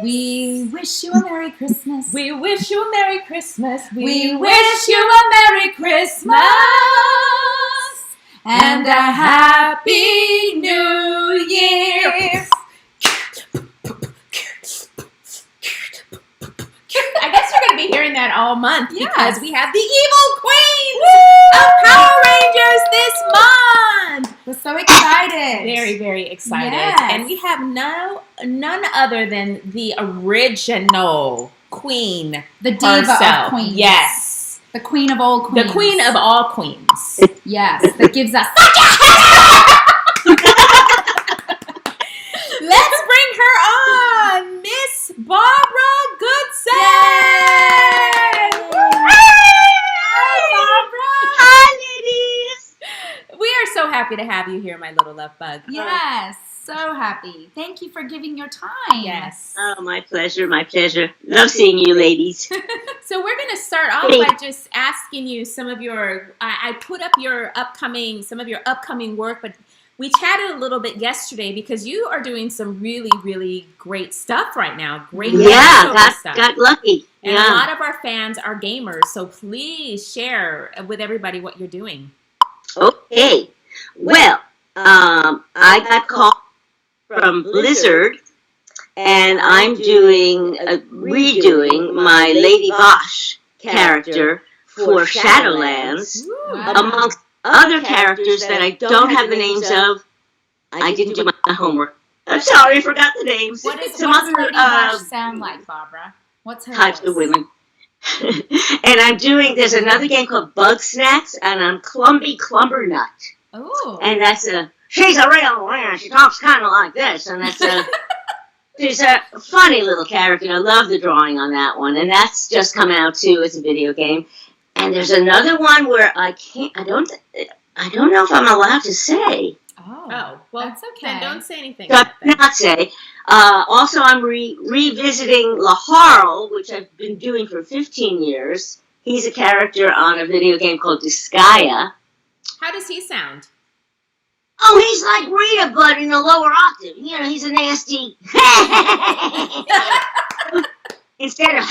We wish you a Merry Christmas. We wish you a Merry Christmas. We wish you a Merry Christmas and a Happy New Year. I guess you're going to be hearing that all month because we have the evil queens of Power Rangers this month. We're so excited. Very, very excited. Yes. And we have none other than the original queen. The diva herself. of queens. Yes. The queen of all queens. The queen of all queens. Yes. That gives us Let's bring her on, Miss Barbara Goodson. Hi, Barbara. Hi, ladies. We are so happy to have you here, my little love bug. Yes. So happy. Thank you for giving your time. Yes. Oh, my pleasure, my pleasure. Love seeing you ladies. So we're going to start off by just asking you some of your, I put up some of your upcoming work, but we chatted a little bit yesterday because you are doing some really, really great stuff right now. Great stuff. Got lucky. And a lot of our fans are gamers, so please share with everybody what you're doing. Okay. Well, I got called from Blizzard, and I'm redoing my Lady Bosch character for Shadowlands, amongst other characters that I don't have the names of. I didn't do my homework. I'm sorry, I forgot the names. What does Lady Bosch sound like, Barbara? What's her types voice? of women. And there's another game called Bug Snacks, and I'm Clumby Clumbernut. Ooh. And she's a real one. She talks kind of like this, and she's a funny little character. I love the drawing on that one, and that's just come out too as a video game. And there's another one where I don't know if I'm allowed to say. Oh, well, that's okay. Then don't say anything. Not say. Also, I'm revisiting Laharl, which I've been doing for 15 years. He's a character on a video game called Disgaea. How does he sound? Oh, he's like Rita, but in a lower octave. You know, he's a nasty. Instead of.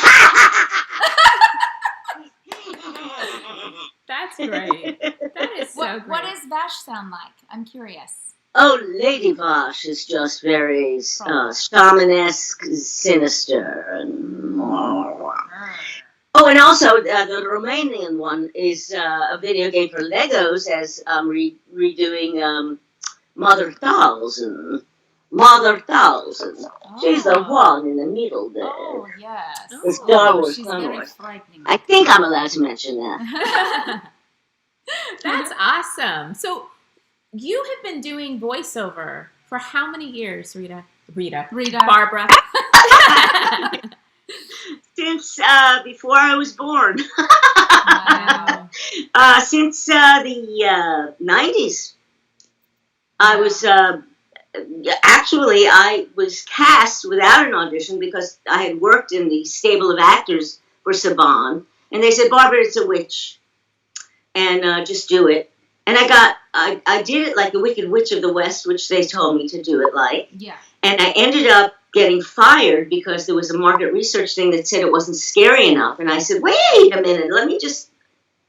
That's great. That is so great. What does Vash sound like? I'm curious. Oh, Lady Bosch is just very shamanesque, sinister, and. Oh, and also the Romanian one is a video game for Legos, as I'm redoing Mother Thousand. She's the one in the middle there. Oh, yes. The Star Wars. She's very frightening. I think I'm allowed to mention that. That's awesome. So you have been doing voiceover for how many years, Rita. Barbara. Since before I was born. Wow. Since the 90s. I was I was cast without an audition because I had worked in the stable of actors for Saban, and they said, Barbara, it's a witch, and just do it. And I did it like the Wicked Witch of the West, which they told me to do it like. Yeah. And I ended up getting fired because there was a market research thing that said it wasn't scary enough. And I said, wait a minute, let me just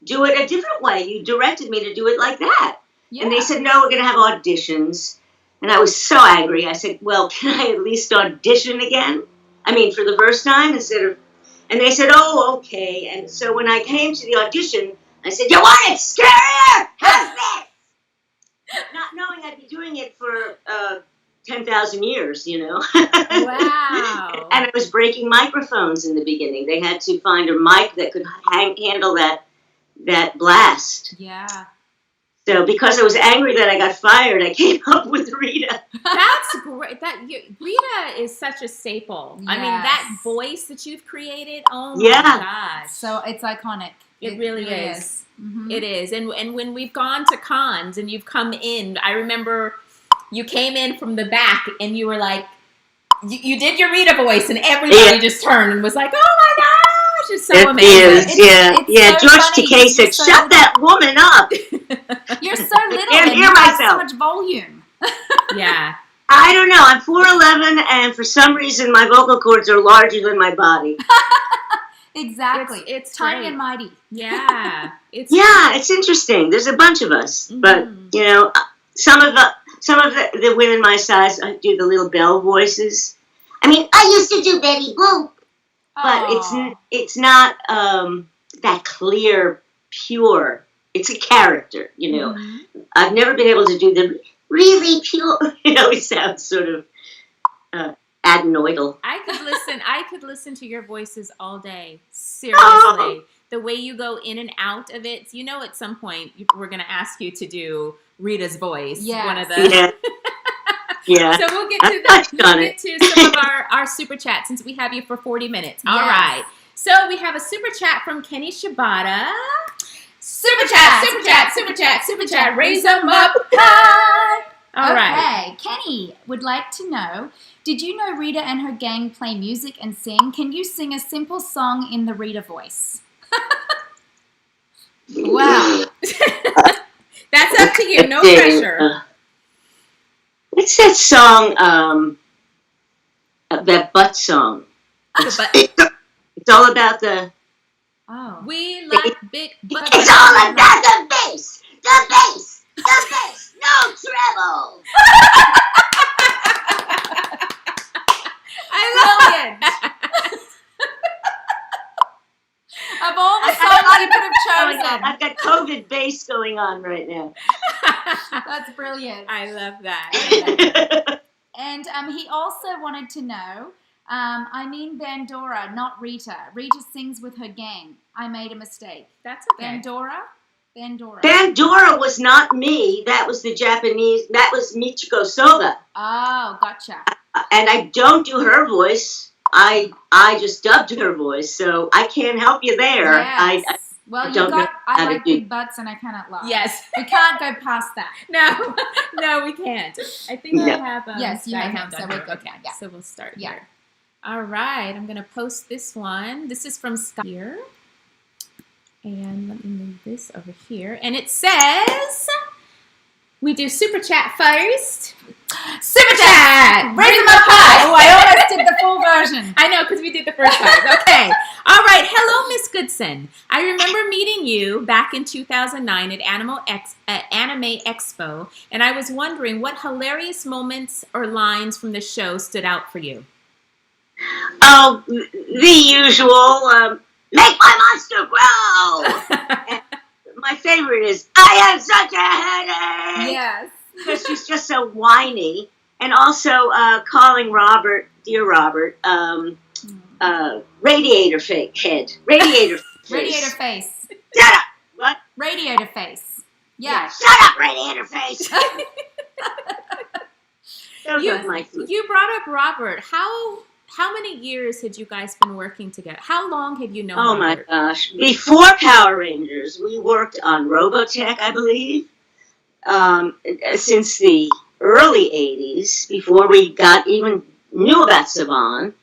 do it a different way. You directed me to do it like that. Yeah. And they said, no, we're going to have auditions. And I was so angry. I said, well, can I at least audition again? I mean, for the first time instead of... And they said, oh, okay. And so when I came to the audition, I said, you want it scarier? How's this? Not knowing I'd be doing it for 10,000 years, you know. Wow. And I was breaking microphones in the beginning. They had to find a mic that could handle that blast. Yeah. So because I was angry that I got fired, I came up with Rita. That's great. Rita is such a staple. Yes. I mean, that voice that you've created, oh my gosh. So it's iconic. It really is. Mm-hmm. It is. And when we've gone to cons and you've come in, I remember you came in from the back and you were like, you did your Rita voice and everybody just turned and was like, oh my gosh, it's so amazing. It's George Takei said, shut that woman up. You're so little and you have so much volume. Yeah. I don't know. I'm 4'11", and for some reason my vocal cords are larger than my body. Exactly. It's tiny great. and mighty. Yeah. It's interesting. There's a bunch of us, but you know, some of the women my size do the little bell voices. I mean, I used to do Betty Boop, but it's not that clear, pure. It's a character, you know. I've never been able to do the really pure. You know, it sounds sort of adenoidal. I could listen to your voices all day. Seriously. The way you go in and out of it. You know, at some point we're going to ask you to do Rita's voice. Yes. One of the Yeah. So we'll get to some of our super chats since we have you for 40 minutes. All right. So we have a super chat from Kenny Shibata. Super chat. Raise them up high. All right. Kenny would like to know, did you know Rita and her gang play music and sing? Can you sing a simple song in the Rita voice? Wow. That's up to you. No pressure. What's that song? That butt song. It's all about the... Oh. We like big butts. It's all about the bass. The bass. The bass. No treble. I love it. Of all the songs you could have chosen. I've got COVID bass going on right now. That's brilliant. I love that. And he also wanted to know, I mean Bandora, not Rita. Rita sings with her gang. I made a mistake. That's okay. Bandora. Bandora was not me. That was the Japanese. That was Michiko Soga. Oh, gotcha. And I don't do her voice. I just dubbed her voice, so I can't help you there. Yes. I like do. big butts and I cannot lie. Yes. We can't go past that. No, we can't. I think I have. Yes, you have him, so we're good. Okay, Yeah. so we'll start here. All right, I'm going to post this one. This is from Scott here. And let me move this over here. And it says, we do super chat first. Super chat! Raise them up high! Oh, I almost did the full version. I know, because we did the first part. Okay. All right. Hello, Miss Goodson. I remember meeting you back in 2009 at Anime Expo, and I was wondering what hilarious moments or lines from the show stood out for you. Oh, the usual, make my monster grow! My favorite is, I have such a headache! Yes. Because she's just so whiny. And also calling Robert, dear Robert, radiator head. Radiator face. Radiator face. Shut up! What? Radiator face. Yeah. Shut up, radiator face! Those are my food. You brought up Robert. How many years had you guys been working together? How long had you known Robert? My gosh. Before Power Rangers, we worked on Robotech, I believe, since the early 80s, before we even knew about Saban.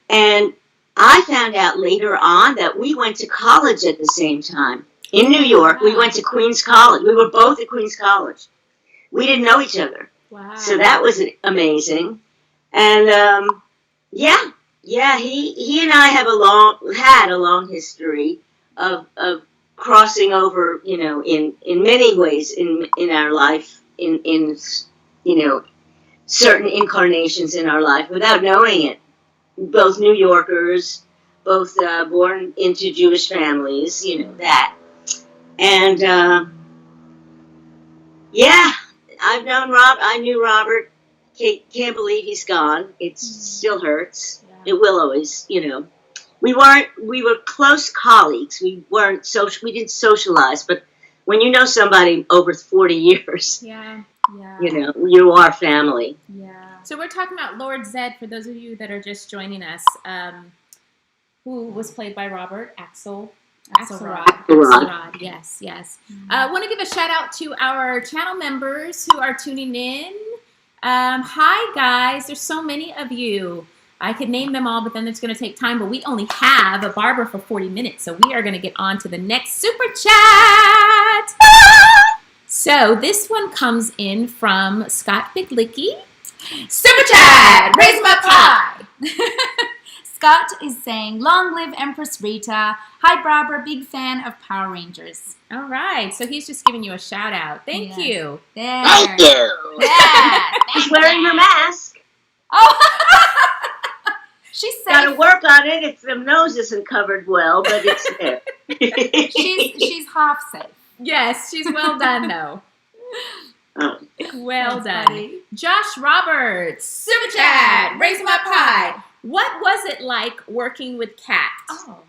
And I found out later on that we went to college at the same time. In New York, we went to Queens College. We were both at Queens College. We didn't know each other. Wow. So that was amazing. And, he and I have had a long history of crossing over, in many ways in our life, in certain incarnations in our life without knowing it. Both New Yorkers, both born into Jewish families, that. And, I've known I knew Robert. Can't believe he's gone. It still hurts. Yeah. It will always, We were close colleagues. We didn't socialize, but when you know somebody over 40 years, you are family. Yeah. So we're talking about Lord Zed, for those of you that are just joining us, who was played by Robert Axelrod. Yes. I want to give a shout out to our channel members who are tuning in. Hi guys, there's so many of you. I could name them all, but then it's going to take time. But we only have a Barbara for 40 minutes, so we are going to get on to the next super chat. So this one comes in from Scott Biglicki. Super chat, raise 'em up high. Scott is saying, long live Empress Rita. Hi, Barbara, big fan of Power Rangers. All right, so he's just giving you a shout out. Thank you. There. Thank you. Yeah. She's wearing her mask. Oh. She's safe. Got to work on it. If the nose isn't covered well, but it's there. She's half safe. Yes, she's well done, though. Oh. Well That's done. funny. Josh Roberts, super chat, raise him up high. What was it like working with Kat? Oh.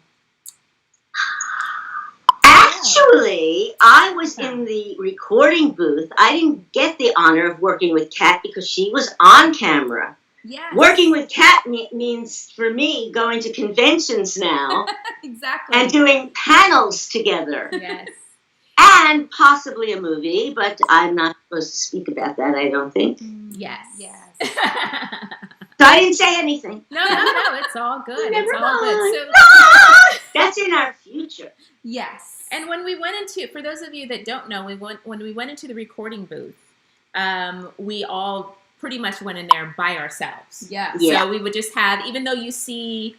Actually, I was in the recording booth. I didn't get the honor of working with Kat because she was on camera. Yes. Working with Kat means, for me, going to conventions now Exactly. and doing panels together. Yes. And possibly a movie, but I'm not supposed to speak about that, I don't think. Yes. Yes. So I didn't say anything. No, it's all good. Never it's all mind. good. So, No! That's in our future. Yes. and when we went into, for those of you that don't know, when we went into the recording booth, we all pretty much went in there by ourselves. Yeah. Yeah. So we would just have, even though you see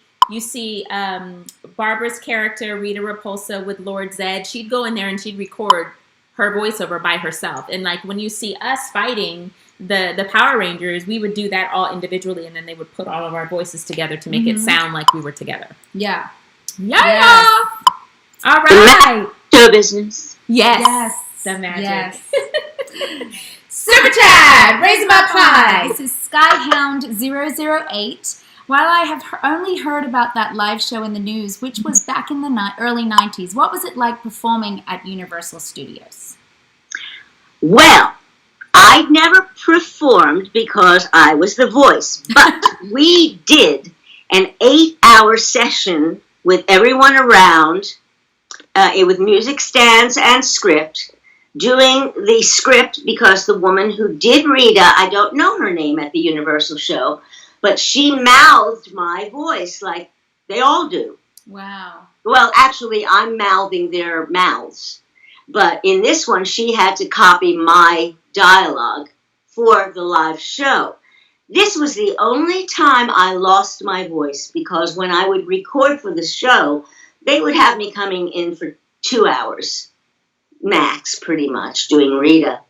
Barbara's character, Rita Repulsa, with Lord Zed, she'd go in there and she'd record her voiceover by herself. And like when you see us fighting the Power Rangers, we would do that all individually, and then they would put all of our voices together to make it sound like we were together. Yeah. Yeah. Yes. All right. Show business. Yes. Yes. The magic. Yes. Super chat, raise them up high. This is Skyhound008. While I have only heard about that live show in the news, which was back in the early 90s, what was it like performing at Universal Studios? Well, I never performed because I was the voice, but we did an 8-hour session with everyone around, with music stands and script, doing the script because the woman who did Rita, I don't know her name at the Universal show, but she mouthed my voice like they all do. Wow. Well, actually, I'm mouthing their mouths. But in this one, she had to copy my dialogue for the live show. This was the only time I lost my voice, because when I would record for the show, they would have me coming in for 2 hours, max, pretty much, doing Rita.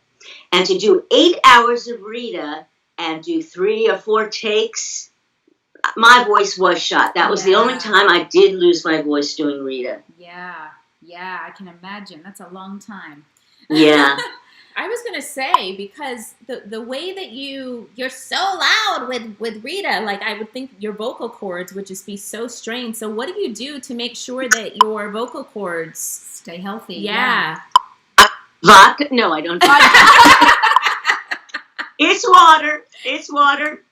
And to do 8 hours of Rita and do 3 or 4 takes, my voice was shot. That was the only time I did lose my voice doing Rita. Yeah. Yeah, I can imagine. That's a long time. Yeah. I was gonna say, because the way that you're so loud with Rita, like I would think your vocal cords would just be so strained. So what do you do to make sure that your vocal cords stay healthy? Yeah. Vodka? No, I don't. It's water. It's water.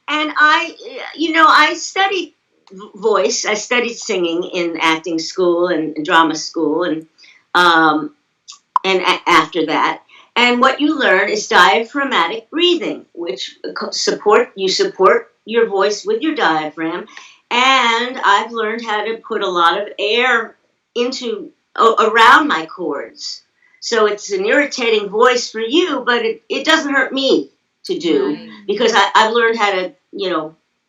And I studied voice. I studied singing in acting school and drama school, and after that. And what you learn is diaphragmatic breathing, which support your voice with your diaphragm. And I've learned how to put a lot of air around my cords. So it's an irritating voice for you, but it doesn't hurt me to do, because I've learned how to,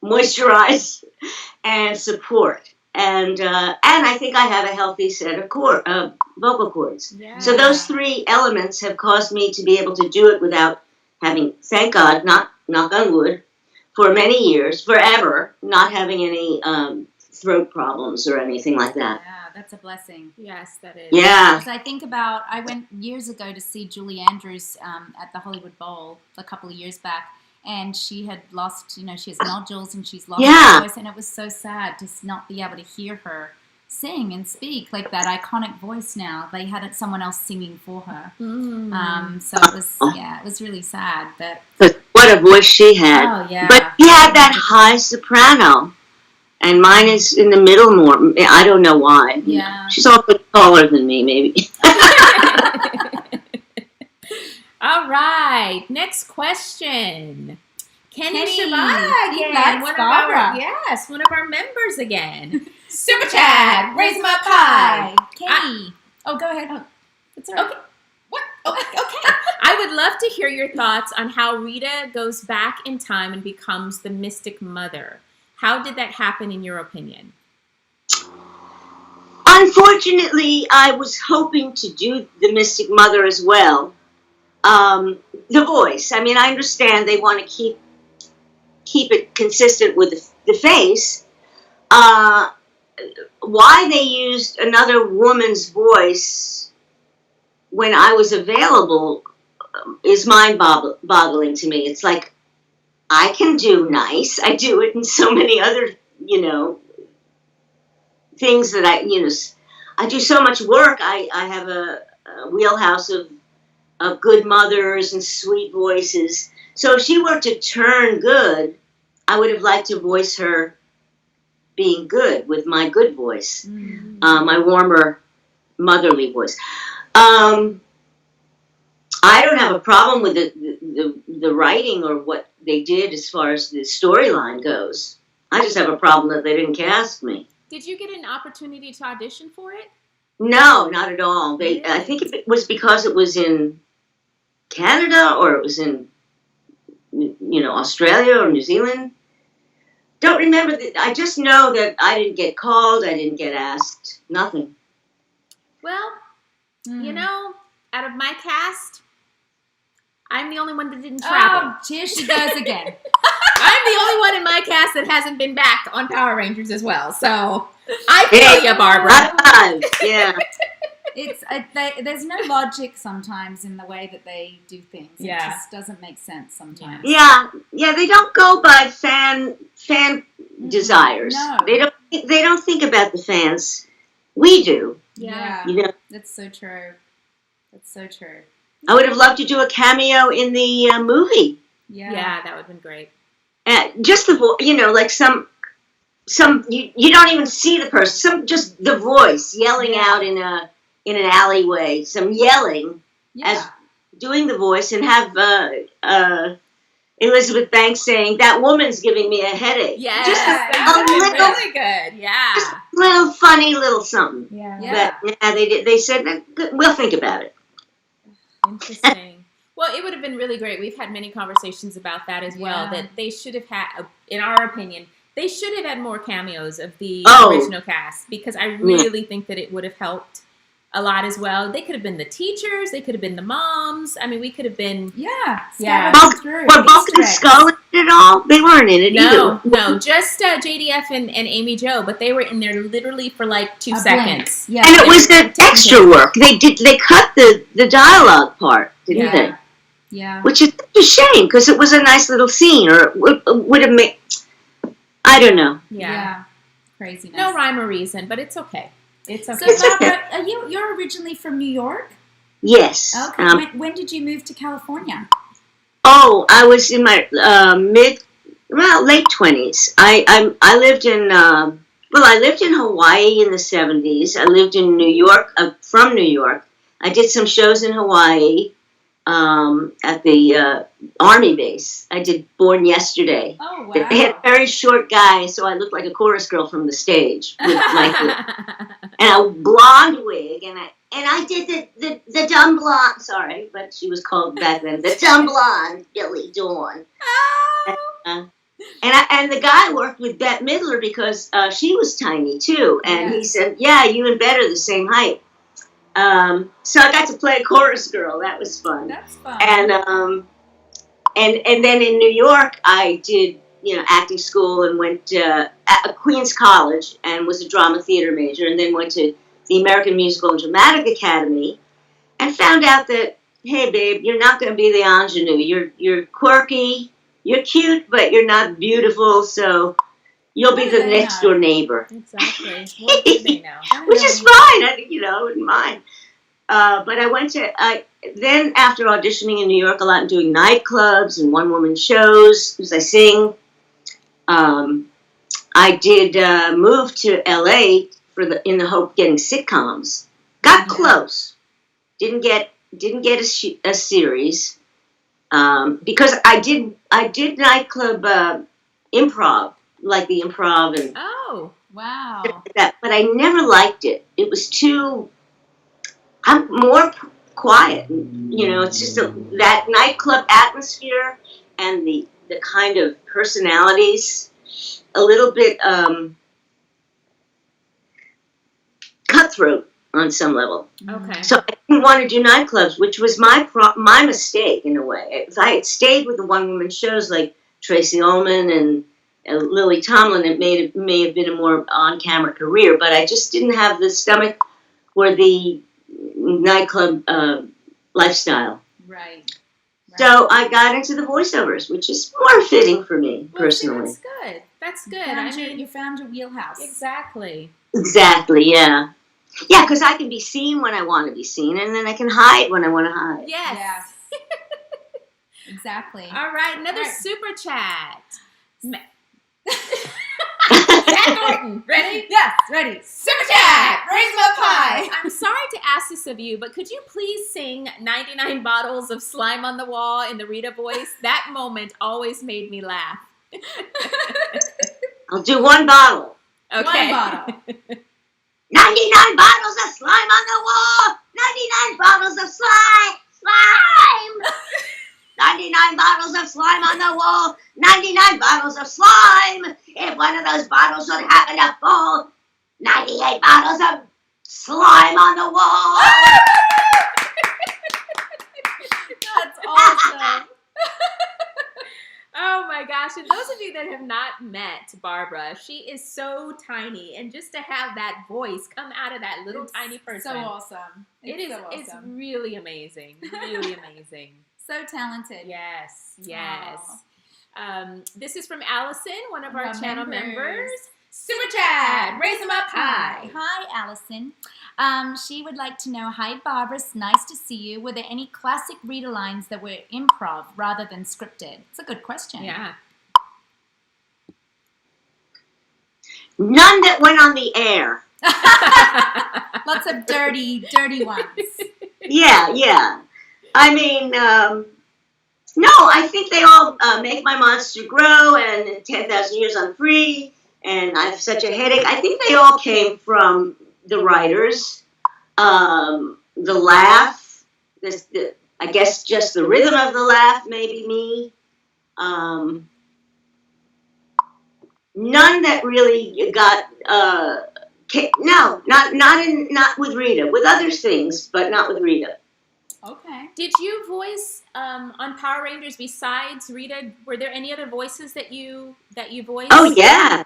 moisturize and support. And I think I have a healthy set of vocal cords. Yeah. So those 3 elements have caused me to be able to do it without having, thank God, knock on wood, for many years, forever, not having any throat problems or anything like that. Yeah, that's a blessing. Yes, that is. Yeah. Because I think about, I went years ago to see Julie Andrews at the Hollywood Bowl a couple of years back, and she had lost, she has nodules and she's lost her voice, and it was so sad to not be able to hear her sing and speak like that iconic voice now. They had someone else singing for her. So it was really sad. But what a voice she had. Oh, yeah. But she had that high soprano, and mine is in the middle more. I don't know why. Yeah. She's also taller than me, maybe. All right, next question. Kenny Shibata again. That's Barbara. One of our members again. Super chat, raise them up high. Kenny. Go ahead. It's all right. Okay. What? Okay. I I would love to hear your thoughts on how Rita goes back in time and becomes the Mystic Mother. How did that happen in your opinion? Unfortunately, I was hoping to do the Mystic Mother as well. The voice. I mean, I understand they want to keep it consistent with the face. Why they used another woman's voice when I was available is mind-boggling to me. It's like, I can do nice. I do it in so many other, things that I do so much work. I have a wheelhouse of good mothers and sweet voices. So if she were to turn good, I would have liked to voice her being good with my good voice, my warmer, motherly voice. I don't have a problem with the writing or what they did as far as the storyline goes. I just have a problem that they didn't cast me. Did you get an opportunity to audition for it? No, not at all. I think it was because it was in Canada or it was in, Australia or New Zealand. Don't remember. I just know that I didn't get called. I didn't get asked. Nothing. Well, out of my cast, I'm the only one that didn't travel. Oh, here she goes again. I'm the only one in my cast that hasn't been back on Power Rangers as well. So I feel you, Barbara. Yeah. There's no logic sometimes in the way that they do things. Yeah. It just doesn't make sense sometimes. Yeah. They don't go by fan desires. No. They don't think about the fans. We do. Yeah. That's so true. That's so true. I would have loved to do a cameo in the movie. Yeah, that would have been great. Just the like some you don't even see the person. Just the voice yelling out in an alleyway. Some yelling as doing the voice, and have Elizabeth Banks saying, "That woman's giving me a headache." Yeah, just really good. Yeah, just a little funny little something. Yeah. But they said we'll think about it. Interesting. Well, it would have been really great. We've had many conversations about that as well, that they should have had, in our opinion, they should have had more cameos of the original cast, because I really think that it would have helped a lot as well. They could have been the teachers. They could have been the moms. I mean, we could have been... Yeah. Were Bulk and Skull in it at all? They weren't in it either. No, just JDF and Amy Jo, but they were in there literally for like 2 seconds. Yeah. And it was the extra work. They cut the dialogue part, didn't they? Yeah. Which is a shame, because it was a nice little scene, or it would have made... I don't know. Yeah. Craziness. No rhyme or reason, but it's okay. It's okay. So, Barbara, you're originally from New York? Yes. Okay. When did you move to California? Oh, I was in my late 20s. I lived in I lived in Hawaii in the 70s. I lived in New York. From New York. I did some shows in Hawaii at the Army base. I did Born Yesterday. Oh, wow. They had a very short guy, so I looked like a chorus girl from the stage with and a blonde wig, and I did the dumb blonde. Sorry, but she was called back then the dumb blonde Billy Dawn. Oh. And the guy worked with Bette Midler because she was tiny too, and he said, "Yeah, you and Bette are the same height." So I got to play a chorus girl. That was fun. That's fun. And then in New York, I did acting school and went to Queens College and was a drama theater major, and then went to the American Musical and Dramatic Academy, and found out that, hey babe, you're not going to be the ingenue. You're quirky, you're cute, but you're not beautiful. So you'll be the next door neighbor. Exactly. What do they know? Which is fine. I wouldn't mind. But I went to, then after auditioning in New York a lot and doing nightclubs and one-woman shows, because I sing, I did move to LA in the hope of getting sitcoms. Got close. Didn't get a series, because I did nightclub improv, like the improv and wow, that, but I never liked it. It was too. I'm more quiet. You know, it's just that nightclub atmosphere and the kind of personalities, a little bit cutthroat on some level. Okay. So I didn't want to do nightclubs, which was my mistake in a way. If I had stayed with the one-woman shows like Tracy Ullman and Lily Tomlin, it may have been a more on-camera career, but I just didn't have the stomach for the nightclub lifestyle. Right. So I got into the voiceovers, which is more fitting for me, personally. That's good. That's good. You found your wheelhouse. Exactly. Exactly, yeah. Yeah, because I can be seen when I want to be seen, and then I can hide when I want to hide. Yes. Exactly. All right, another super chat. Jack Thornton, ready? Yes, ready. Super chat! Raise them up high! I'm sorry to ask this of you, but could you please sing 99 Bottles of Slime on the Wall in the Rita voice? That moment always made me laugh. I'll do one bottle. Okay. One bottle. 99 bottles of slime on the wall! 99 bottles of slime! 99 bottles of slime on the wall! 99 bottles of slime! If one of those bottles would happen to fall, 98 bottles of slime on the wall! That's awesome. Oh my gosh, and those of you that have not met Barbara, she is so tiny, and just to have that voice come out of that little tiny person. So awesome. It's really amazing. Really amazing. So talented. Yes. This is from Allison, one of our channel members. Super chat! Raise them up high! Hi, Allison. She would like to know, hi, Barbara. It's nice to see you. Were there any classic Rita lines that were improv rather than scripted? It's a good question. Yeah. None that went on the air. Lots of dirty ones. Yeah. I mean, no, I think they all Make My Monster Grow and 10,000 Years I'm Free and I Have Such a Headache. I think they all came from the writers. The laugh, I guess just the rhythm of the laugh, maybe me. None that really got no, not with Rita. With other things, but not with Rita. Okay. Did you voice on Power Rangers besides Rita? Were there any other voices that you voiced? Oh yeah.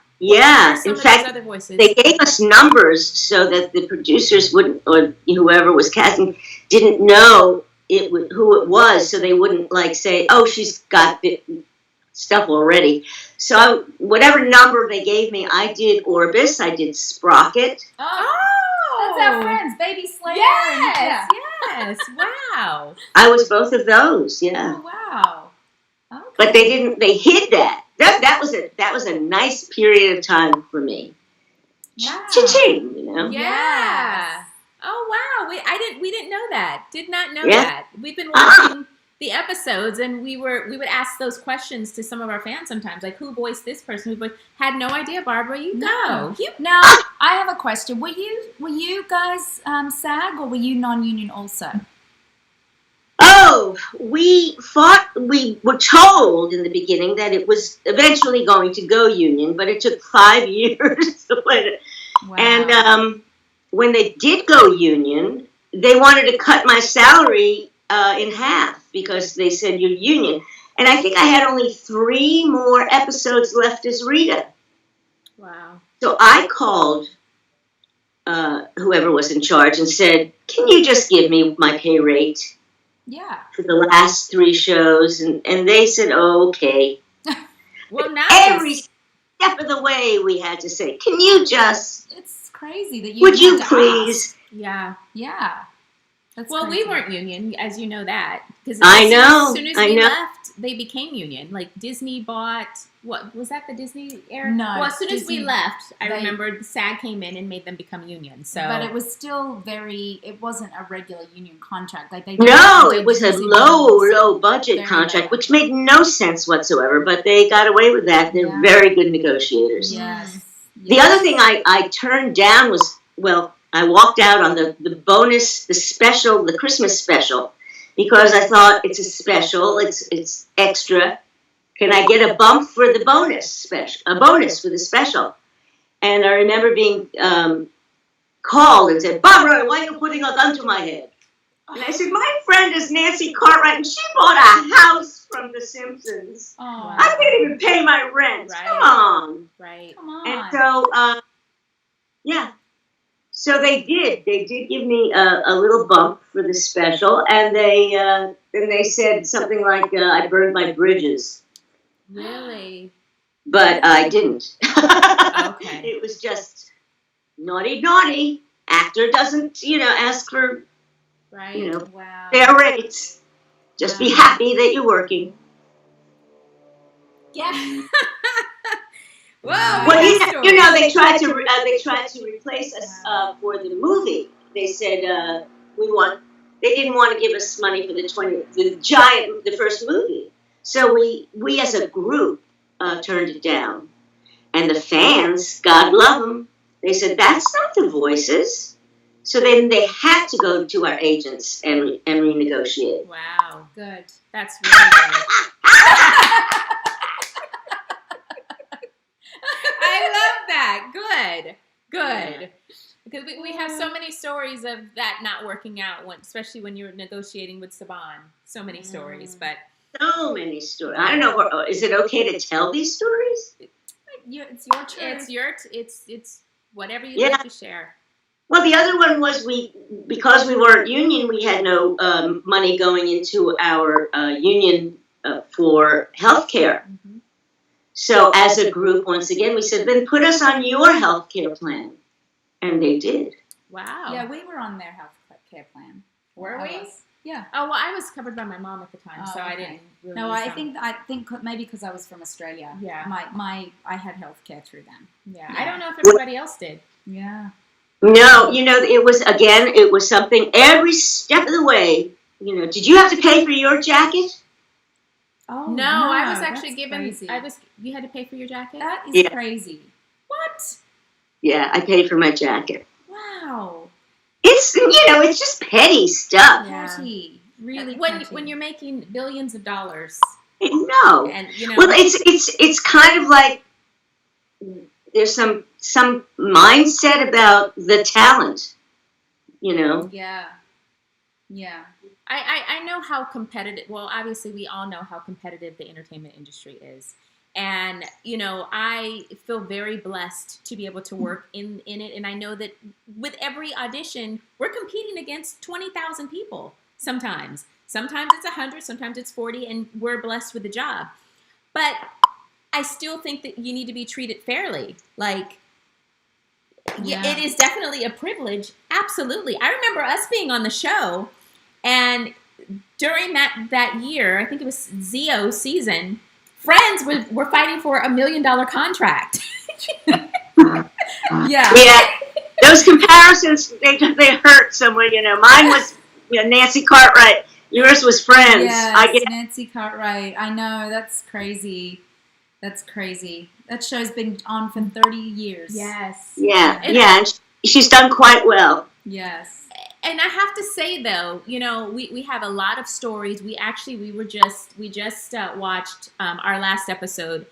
In fact, other voices? They gave us numbers so that the producers wouldn't, or whoever was casting, didn't know who it was, so they wouldn't say, "Oh, she's got stuff already." So whatever number they gave me, I did Orbis, I did Sprocket. Oh, that's our friends, Baby Slayer. Yes. Wow. I was both of those. Yeah. Oh, wow. Okay. But they hid that. That was a nice period of time for me. Wow. Cha-ching, Yeah. Yes. Oh wow. We didn't know that. Did not know Yeah. that. We've been watching the episodes, and we would ask those questions to some of our fans sometimes, like who voiced this person? We had no idea. Barbara, you go. Now I have a question. Were you guys SAG or were you non-union also? Oh, we were told in the beginning that it was eventually going to go union, but it took 5 years to let it. Wow. And when they did go union, they wanted to cut my salary in half because they said you're union. And I think I had only 3 more episodes left as Rita. Wow. So I called whoever was in charge and said, "Can you just give me my pay rate?" Yeah. For the last 3 shows, and they said, "Oh, okay." Well, now every step of the way we had to say, "Can you just? It's crazy that you. Would you had to ask. please?" Yeah. That's well, crazy. we weren't union, as you know that. Because I know. As soon as we left, they became union. Like Disney bought. What was that? The Disney era? No. Well, as soon as we Disney- I they- remember SAG came in and made them become union. So, But it was still it wasn't a regular union contract. Like they No, did it was a Disney low World. budget Very contract, low. which made no sense whatsoever. But they got away with that. They're Yeah. very good negotiators. Yes. The other thing I turned down was, well, I walked out on the bonus, the special, the Christmas special, because I thought it's a special, it's extra. Can I get a bump for the bonus special, a bonus for the special? And I remember being called and said, Barbara, why are you putting a gun to my head? And I said, my friend is Nancy Cartwright, and she bought a house from The Simpsons. Oh, I can't even pay my rent. Right. Come on. Right. come on. And so, yeah. So they did. They did give me a little bump for the special, and they said something like, I burned my bridges. Really? But I didn't. Okay. It was just naughty. Actor doesn't, ask for, Right. Wow. fair rates. Just be happy that you're working. Yeah. Whoa. Well, they tried to replace us for the movie. They said they didn't want to give us money for the first movie. So we as a group turned it down, and the fans, God love them, they said that's not the voices. So then they had to go to our agents and renegotiate. Wow. Good. That's really good. I love that. Good. Because we have so many stories of that not working out, especially when you're negotiating with Saban. So many stories, but So many stories. I don't know. Is it okay to tell these stories? It's your turn. it's whatever you'd like to share. Well, the other one was because we weren't union, we had no money going into our union for health care. Mm-hmm. So as a group, once again, we said, then put us on your health care plan. And they did. Wow. Yeah, we were on their health care plan. Were we? Yeah. Oh, well, I was covered by my mom at the time, so I didn't really No, use I them. think maybe because I was from Australia. Yeah. I had health care through them. Yeah. I don't know if everybody else did. Yeah. No, it was something every step of the way. Did you have to pay for your jacket? Oh No, I was that's actually given. crazy. You had to pay for your jacket. That is Yeah. crazy. What? Yeah, I paid for my jacket. Wow. It's just petty stuff. Yeah. Petty. Really when petty. you're making billions of dollars, No. and Well, it's kind of like there's some mindset about the talent, Yeah. Yeah. I know how competitive. Well, obviously, we all know how competitive the entertainment industry is, and I feel very blessed to be able to work in it. And I know that with every audition, we're competing against 20,000 people. Sometimes it's 100, sometimes it's 40, and we're blessed with the job. But I still think that you need to be treated fairly. Like, it is definitely a privilege. Absolutely. I remember us being on the show, and during that year, I think it was Zio season, Friends were fighting for $1 million contract. Yeah. Yeah. Those comparisons, they hurt somewhere. Mine was Nancy Cartwright. Yours was Friends. Yes, Nancy Cartwright. I know, that's crazy. That show's been on for 30 years. Yes. Yeah. And she's done quite well. Yes. And I have to say, though, we have a lot of stories. We just watched our last episode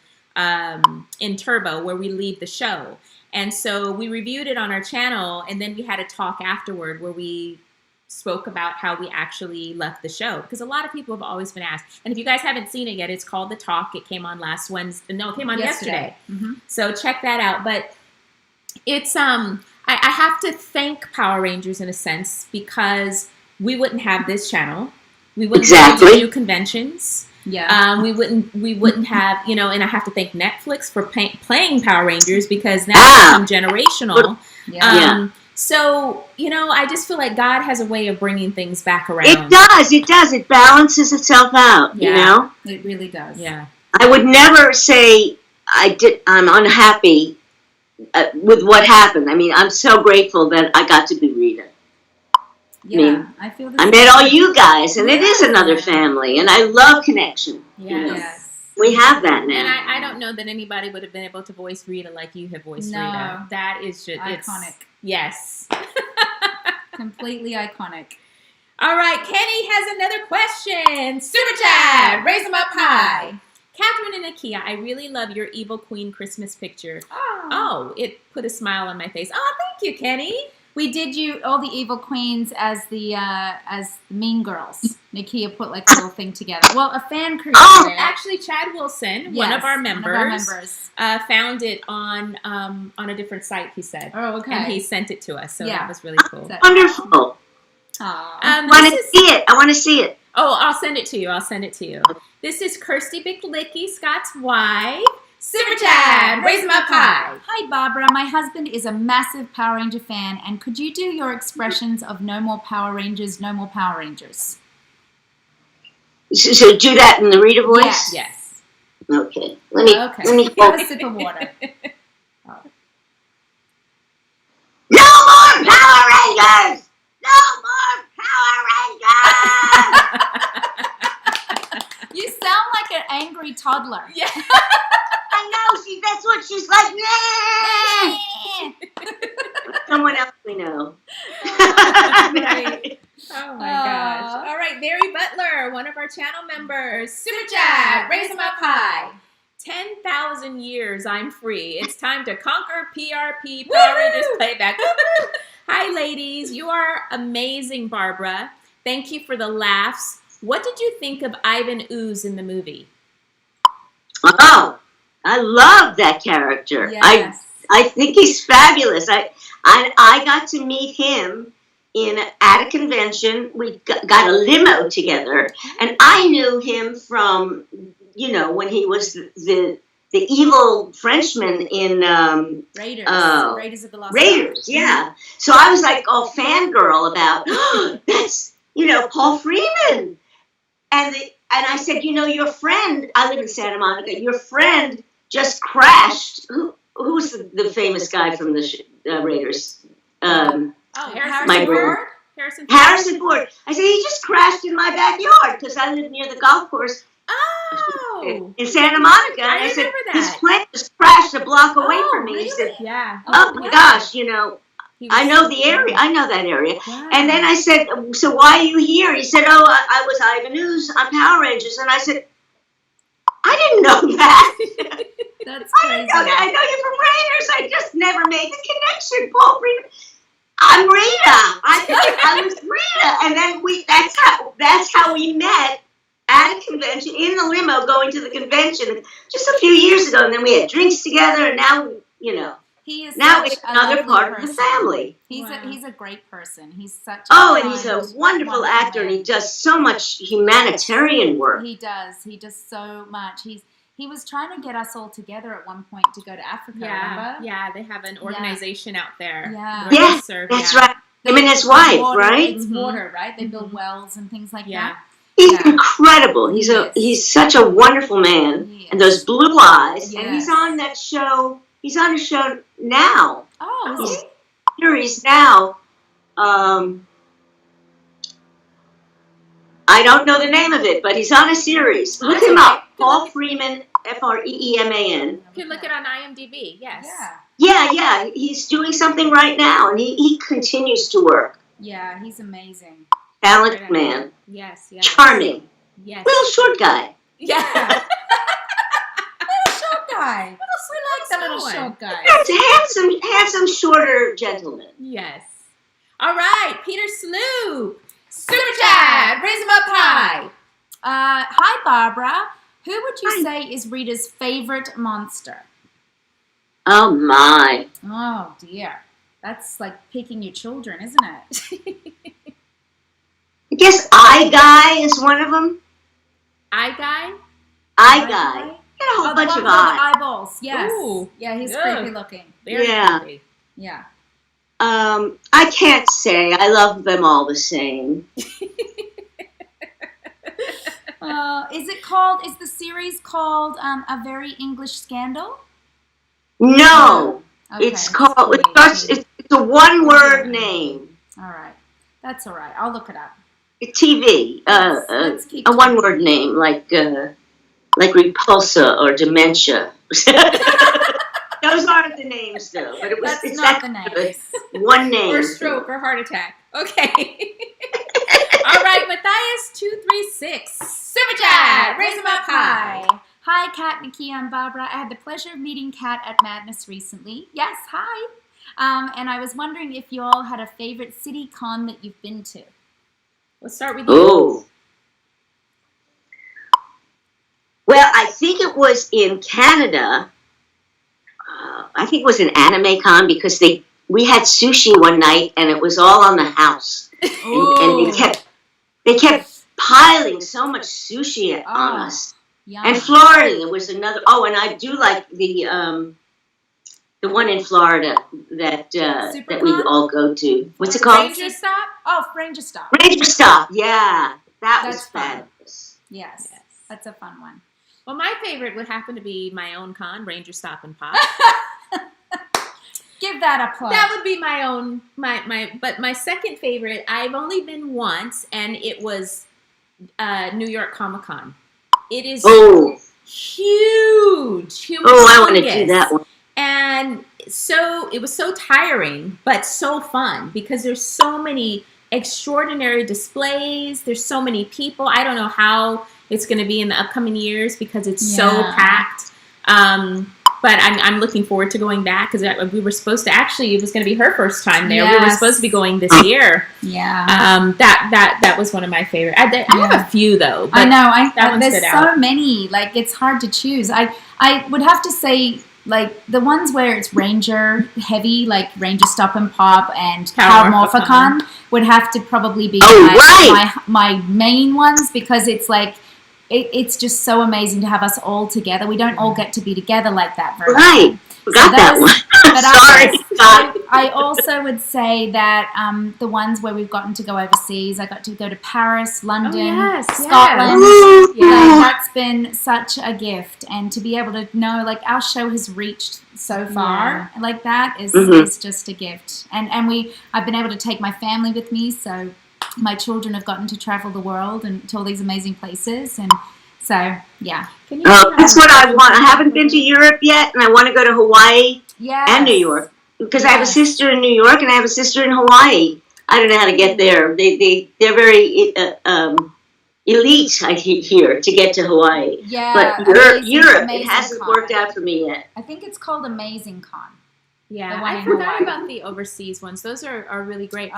in Turbo, where we leave the show. And so we reviewed it on our channel, and then we had a talk afterward where we spoke about how we actually left the show, because a lot of people have always been asked. And if you guys haven't seen it yet, it's called The Talk. It came on last Wednesday. No, it came on yesterday. Mm-hmm. So check that out. But it's I have to thank Power Rangers in a sense, because we wouldn't have this channel. We wouldn't be able to do conventions. Yeah. We wouldn't have, and I have to thank Netflix for playing Power Rangers, because now it's become generational. Yeah. So, I just feel like God has a way of bringing things back around. It does. It balances itself out, It really does. Yeah. I would never say I'm unhappy with what happened. I mean, I'm so grateful that I got to be Rita. Yeah, I feel the I same. met all you guys, and it is another family, and I love connection. Yes. We have that now. And I don't know that anybody would have been able to voice Rita like you have voiced Rita. That is just iconic. Yes. Completely iconic. All right, Kenny has another question. Super chat, raise them up high. Catherine and Nakia, I really love your Evil Queen Christmas picture. Oh, it put a smile on my face. Oh, thank you, Kenny. We did all the evil queens as the mean girls. Nakia put like a little thing together. Well, a fan created it. Actually, Chad Wilson, one of our members, found it on a different site. He said, "Oh, okay," and he sent it to us. So that was really cool. Wonderful. I want to see it. Oh, I'll send it to you. This is Kirsty Bicklicky, Scott's wife. Super chat, raise them up high. Hi, Barbara. My husband is a massive Power Ranger fan, and could you do your expressions of no more Power Rangers, no more Power Rangers? So do that in the Rita voice? Yes. Okay. Let me have a sip of water. No more Power Rangers! No more Power Rangers! You sound like an angry toddler. Yeah. I know. That's what she's like. Someone else we know. Right. Oh my gosh. All right, Mary Butler, one of our channel members. Super chat, raise them up high. 10,000 years, I'm free. It's time to conquer PRP, Power Rangers playback. Hi, ladies. You are amazing, Barbara. Thank you for the laughs. What did you think of Ivan Ooze in the movie? Oh, I love that character. Yes. I think he's fabulous. I got to meet him at a convention. We got a limo together, and I knew him from, when he was the evil Frenchman in Raiders. Raiders of the Lost Raiders, yeah. So I was like all fangirl about, that's, Paul Freeman. And I said, your friend, I live in Santa Monica, your friend just crashed. Who's the famous guy from the Raiders? Harrison Ford? Harrison Ford. I said, he just crashed in my backyard because I live near the golf course. Oh! In Santa Monica. And I said, his plane just crashed a block away from me. Really? He said, yeah. Oh my gosh, I know the area. I know that area. Wow. And then I said, so why are you here? He said, I was Ivan Ooze on Power Rangers. And I said, I didn't know that. That's crazy. I didn't know that. I know you're from Raiders. I just never made the connection. Paul Freeman. I'm Rita. I was Rita. And then that's how we met at a convention in the limo going to the convention just a few years ago. And then we had drinks together. And now, he is now it's another part of the family. He's a great person. He's such and he's a wonderful actor, and he does so much humanitarian work. He does so much. He was trying to get us all together at one point to go to Africa, remember? Yeah, they have an organization out there. Yeah. That's right. Him and his wife, right? It's water, right? They build wells and things like that. He's incredible. He's such a wonderful man. And those blue eyes. Yes. And he's on that show. He's on a show now. Oh, is he? Series now. I don't know the name of it, but he's on a series. Look him up. Paul Freeman, Freeman. You can look it on IMDb, yes. Yeah. He's doing something right now, and he continues to work. Yeah, he's amazing. Talented man. Yes. Charming. Yes. Little short guy. Yeah. Guy. We like the little short guy. It's a handsome, shorter gentleman. Yes. All right, Peter Sloop. Super chat, raise him up high. Hi, Barbara. Who would you say is Rita's favorite monster? Oh, my. Oh, dear. That's like picking your children, isn't it? I guess Eye Guy is one of them. Eye Guy? Eye Guy. A whole bunch of eyeballs. Yes. Ooh. Yeah, he's creepy looking. Very creepy. Yeah. I can't say. I love them all the same. Is the series called A Very English Scandal? No. Okay. It's called, it's a one-word name. All right. That's all right. I'll look it up. TV. Let's keep a one-word name, like Repulsa or Dementia. Those aren't the names, though. But it's not that the names. One name. Or stroke or heart attack. Okay. All right, Matthias236. Super chat. Raise them up high. Hi, Kat, Nakia, and Barbara. I had the pleasure of meeting Kat at Madness recently. Yes, hi. And I was wondering if you all had a favorite city con that you've been to. Let's start with you. Oh. Well, I think it was in Canada. I think it was an anime con because we had sushi one night and it was all on the house. And they kept piling so much sushi on us. Yum. And Florida, there was another. Oh, and I do like the one in Florida that we all go to. What's it called? Ranger Stop? Oh, Ranger Stop. Ranger Stop. Yeah, that was fun. fabulous. Yes, that's a fun one. Well, my favorite would happen to be my own con, Ranger Stop and Pop. Give that a plug. That would be my own, but my second favorite, I've only been once, and it was New York Comic Con. It is huge. I want to do that one. And so it was so tiring, but so fun because there's so many extraordinary displays. There's so many people. I don't know how it's going to be in the upcoming years because it's so packed. But I'm looking forward to going back because we were supposed to it was going to be her first time there. Yes. We were supposed to be going this year. Yeah. That was one of my favorite. I have a few though. I know. There's so many. Like it's hard to choose. I would have to say like the ones where it's Ranger heavy, like Ranger Stop and Pop and Power Morphicon would have to probably be my main ones because it's like. It's just so amazing to have us all together. We don't all get to be together like that very often. Forgot that one. Sorry. I also would say that the ones where we've gotten to go overseas, I got to go to Paris, London, Scotland. That's been such a gift. And to be able to know, like, our show has reached so far like that is just a gift. And I've been able to take my family with me, so my children have gotten to travel the world and to all these amazing places, and so that's what I want. I haven't been to Europe yet, and I want to go to Hawaii and New York because I have a sister in New York and I have a sister in Hawaii. I don't know how to get there. They're very elite. I hear to get to Hawaii. Yeah, but Europe it hasn't worked out for me yet. I think it's called Amazing Con. Yeah, I forgot about the overseas ones. Those are really great.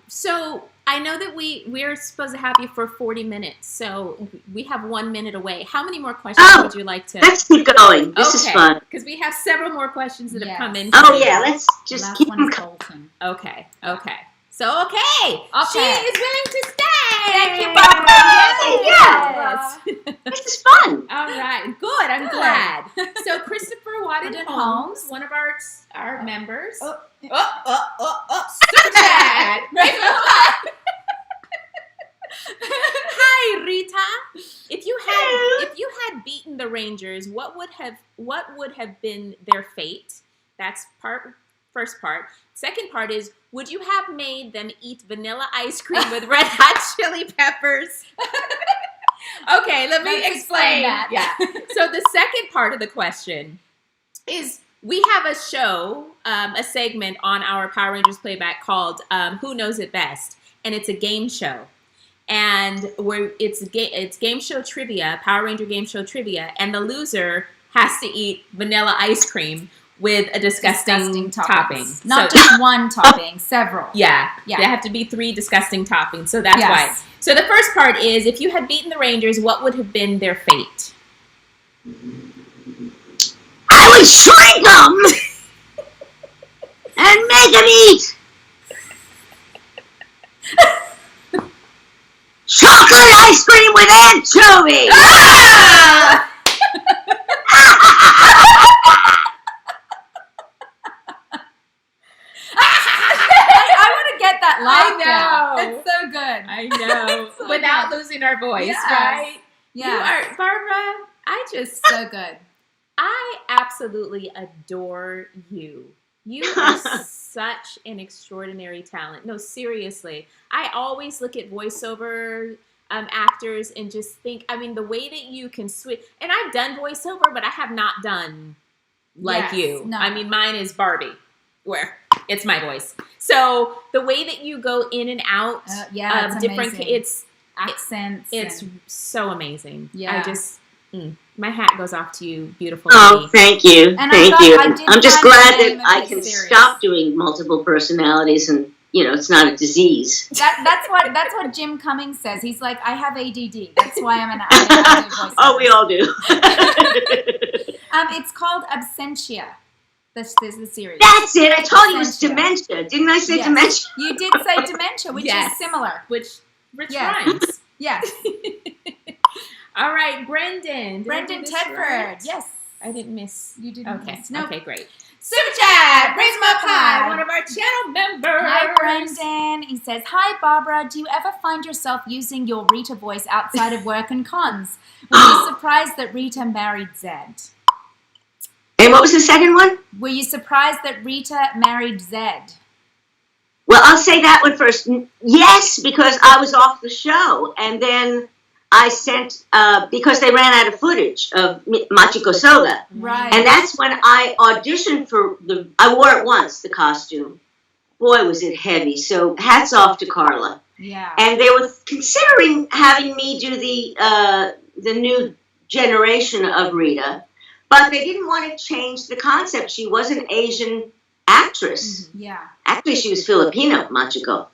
So I know that we're supposed to have you for 40 minutes, so we have 1 minute away. How many more questions would you like to? Let's keep going. This is fun. Because we have several more questions that have come in. Let's just keep them coming. Okay. So, she is willing to stay. Thank you, Barbara. Yes. This is fun. All right. Good. I'm glad. So, Christopher Waddington Holmes, one of our members. Super chat. Hi, Rita. If you had beaten the Rangers, what would have been their fate? That's first part. Second part is, would you have made them eat vanilla ice cream with red hot chili peppers? Okay, let me explain that. Yeah. So the second part of the question is, we have a show, a segment on our Power Rangers playback called Who Knows It Best? And it's a game show. And it's game show trivia, Power Ranger game show trivia, and the loser has to eat vanilla ice cream with a disgusting topping. Not just one topping, several. Yeah. There have to be 3 disgusting toppings, so that's why. So the first part is, if you had beaten the Rangers, what would have been their fate? I would shrink them and make them eat chocolate ice cream with anchovies. I know. It's so good. I know. So without losing our voice, right? Yeah. You are, Barbara, so good. I absolutely adore you. You are such an extraordinary talent. No, seriously. I always look at voiceover actors and just think, the way that you can switch, and I've done voiceover, but I have not done like you. No. Mine is Barbie, where it's my voice. So the way that you go in and out yeah, of different, amazing. Accents. It's so amazing. Yeah. I just, my hat goes off to you, beautiful Oh, lady. thank you. And Thank I you. did I'm just find glad the name that of I his can series. stop doing multiple personalities and, it's not a disease. That's what Jim Cummings says. He's like, I have ADD. That's why I do voiceovers. Oh, we all do. It's called Absentia. This the series. That's it. I told you it was dementia. Didn't I say dementia? You did say dementia, which is similar. Which rhymes. Yes. All right, Brendan. Brendan Tedford. Right? Yes. I didn't miss. You didn't miss. No. Okay, great. Super Chat, raise them up high. One of our channel members. Hi, Brendan. He says, hi, Barbara. Do you ever find yourself using your Rita voice outside of work and cons? Were you surprised that Rita married Zed? And what was the second one? Were you surprised that Rita married Zed? Well, I'll say that one first. Yes, because I was off the show. And then I sent, because they ran out of footage of Machiko Soga. Right. And that's when I auditioned for I wore it once, the costume. Boy, was it heavy. So hats off to Carla. Yeah. And they were considering having me do the new generation of Rita. But they didn't want to change the concept. She was an Asian actress. Mm-hmm. Yeah. Actually, she was Filipino, Machiko.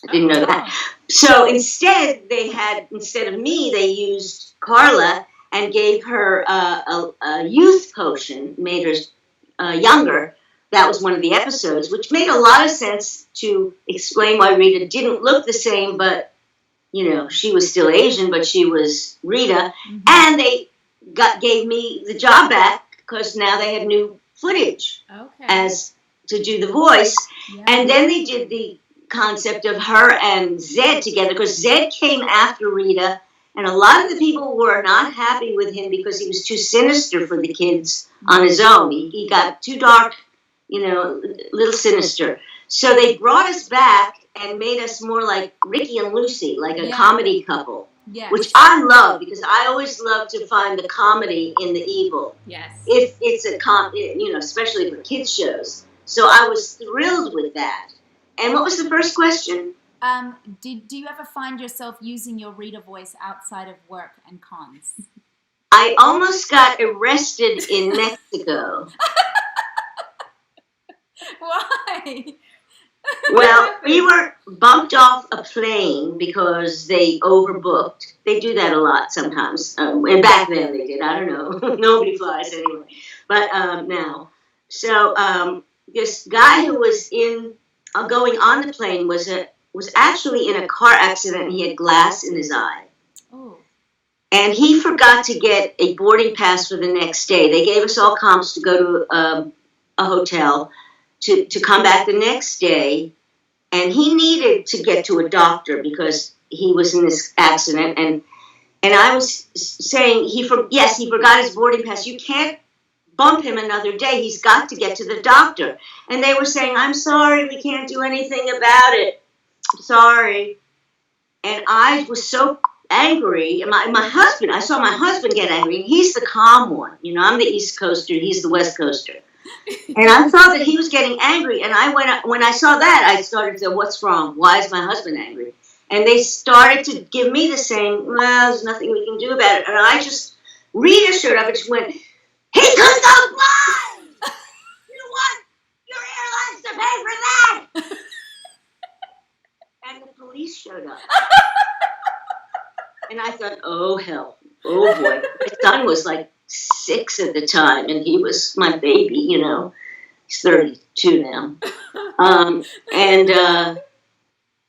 I didn't know that. So instead of me, they used Carla and gave her a youth potion, made her younger. That was one of the episodes, which made a lot of sense to explain why Rita didn't look the same, but, she was still Asian, but she was Rita. Mm-hmm. And they gave me the job back because now they had new footage as to do the voice. Yeah. And then they did the concept of her and Zed together, because Zed came after Rita, and a lot of the people were not happy with him because he was too sinister for the kids on his own. He got too dark, little sinister. So they brought us back and made us more like Ricky and Lucy, like a comedy couple. Yes. Which I love, because I always love to find the comedy in the evil. Yes. If it's especially for kids shows. So I was thrilled with that. And what was the first question? Do you ever find yourself using your Rita voice outside of work and cons? I almost got arrested in Mexico. Why? Well, we were bumped off a plane because they overbooked. They do that a lot sometimes. And back then they did. I don't know. Nobody flies anyway. But now. So this guy who was going on the plane was actually in a car accident, and he had glass in his eye. Oh. And he forgot to get a boarding pass for the next day. They gave us all comps to go to a hotel to come back the next day, and he needed to get to a doctor because he was in this accident. And I was saying he forgot his boarding pass. You can't bump him another day. He's got to get to the doctor. And they were saying, I'm sorry, we can't do anything about it. I'm sorry. And I was so angry. My husband, I saw my husband get angry. He's the calm one. I'm the East Coaster. He's the West Coaster. And I thought that he was getting angry. And when I saw that, I started to say, what's wrong? Why is my husband angry? And they started to give me the same, well, there's nothing we can do about it. And Rita showed up and she went, he could go blind! You want your airlines to pay for that? And the police showed up. And I thought, oh, hell. Oh, boy. My son was like 6 at the time, and he was my baby, He's 32 now. And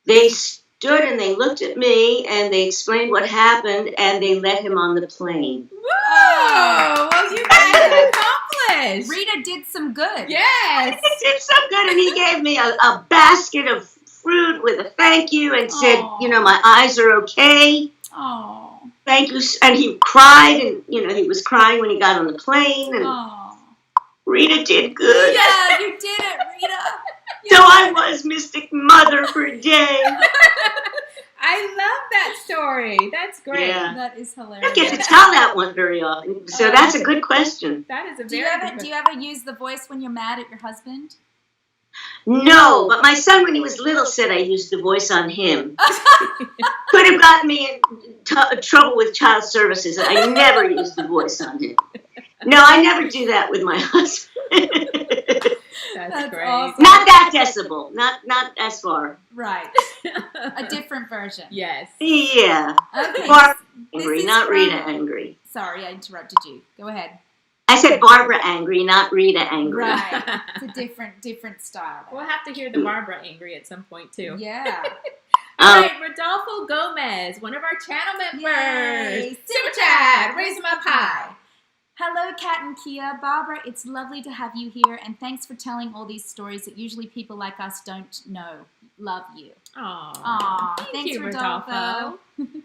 they stood and they looked at me, and they explained what happened, and they let him on the plane. Whoa! Well, you guys accomplished. Rita did some good. Yes. He did some good, and he gave me a basket of fruit with a thank you and said, my eyes are okay. Oh. Thank you. And he cried, and, he was crying when he got on the plane. And Rita did good. Yeah, you did it, Rita. So I was Mystic Mother for a day. I love that story. That's great. Yeah. That is I hilarious. don't get to tell that one very often. So that's a good question. That is a Do you ever use the voice when you're mad at your husband? No, but my son, when he was little, said I used the voice on him. Could have gotten me in trouble with child services. I never used the voice on him. No, I never do that with my husband. That's great. Awesome. Not that decibel. Not as far. Right. A different version. Yes. Yeah. Okay. Barbara This angry, is not from- Rita angry. Sorry, I interrupted you. Go ahead. I said Barbara angry, not Rita angry. Right. It's a different style. We'll have to hear the Barbara angry at some point too. Yeah. All right, Rodolfo Gomez, one of our channel members. Yay. Super chat, raise him up high. Hello, Kat and Kia. Barbara, it's lovely to have you here, and thanks for telling all these stories that usually people like us don't know. Love you. Aw, Thanks, thank you, Rodolfo. Rodolfo.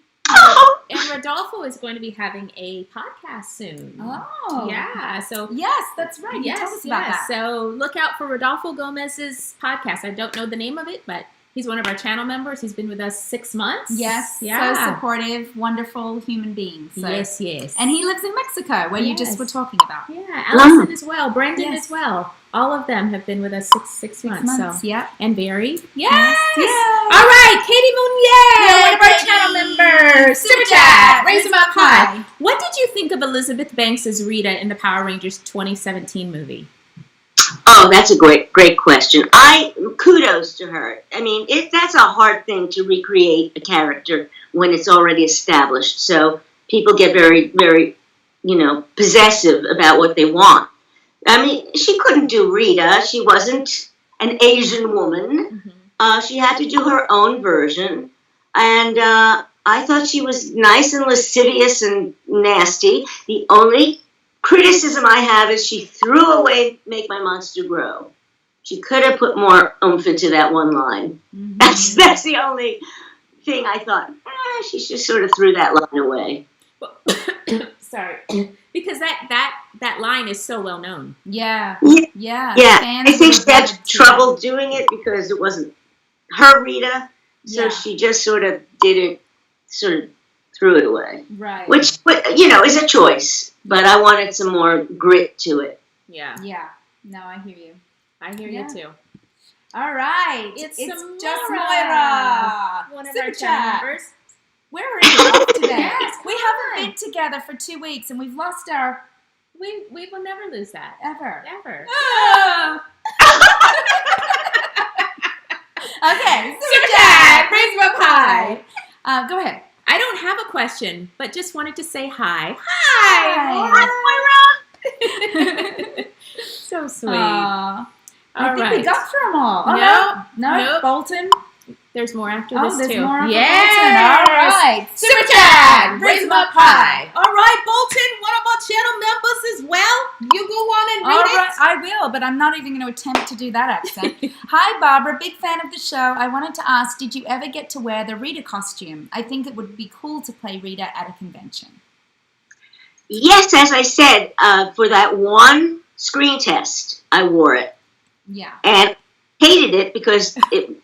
And Rodolfo is going to be having a podcast soon. Oh. Yeah, so Yes, that's right. You told us about that. So look out for Rodolfo Gomez's podcast. I don't know the name of it, but he's one of our channel members. He's been with us 6 months. Yes, Yeah. so supportive, wonderful human being. So. Yes, yes. And he lives in Mexico, where you just Yes. were talking about. Yeah, Allison as well, Brandon Yes. as well. All of them have been with us six months. So. Yeah. And Barry. Yes. Yes. All right, Katie Mounier, Yay, one of our Katie. channel members. Super Super chat, chat, raise raise them them up up high. high. What did you think of Elizabeth Banks' Rita in the Power Rangers 2017 movie? Oh, that's a great question. Kudos to her. I mean, that's a hard thing to recreate a character when it's already established. So people get very, very, possessive about what they want. I mean, she couldn't do Rita. She wasn't an Asian woman. Mm-hmm. She had to do her own version. And I thought she was nice and lascivious and nasty. The only criticism I have is she threw away Make My Monster Grow. She could have put more oomph into that one line. Mm-hmm. That's the only thing I thought. She just sort of threw that line away. Sorry, because that line is so well known. Yeah. Yeah. Yeah. Fans I think would she had love it too. trouble doing it because it wasn't her Rita. So Yeah. she just sort of threw it away. Right. Which, is a choice. But I wanted some more grit to it. Yeah, Yeah. No, I hear you. I hear Yeah. you too. All right. It's just Moira. Moira. One of Super our channel chat. members. Where are you off today? Yes, we come haven't on. been together for 2 weeks, and we've lost our We will never lose that. ever. Ever. Okay. Super chat, praise him up high. Go ahead. I don't have a question, but just wanted to say hi. Hi. So sweet. I All think we right. got through them all. Oh, No. no. Nope. Bolton. There's more after Oh, this there's too. more after Yes. Bolton. All right. Super chat, raise them up high. All right, Bolton, one of our channel members as well. You go on and read All it. right, I will, but I'm not even going to attempt to do that accent. Hi, Barbara. Big fan of the show. I wanted to ask, did you ever get to wear the Rita costume? I think it would be cool to play Rita at a convention. Yes, as I said, for that one screen test, I wore it. Yeah. And hated it because it